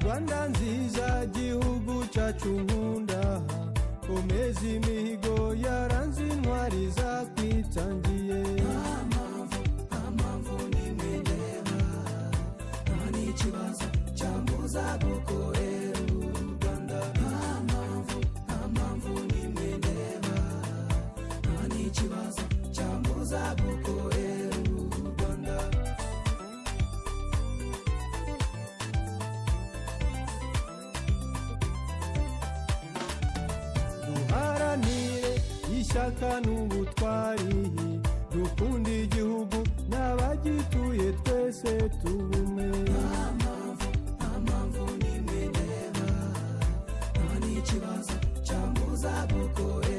Rwanda nziza gihugu cyacu nkunda, komeza imihigo yaranze intwari zakwitangiye. Mpamvu nimwe ndeba, nta n'ikibazo cyambuza gukorera u Rwanda. Mpamvu nimwe ndeba, nta n'ikibazo cyambuza gukorera u Rwanda. Duharanire ishyaka n'ubutwari, dukunda igihugu n'abagituye twese tubume. Mpamvu nimwe ndeba, nta n'ikibazo cyambuza gukorera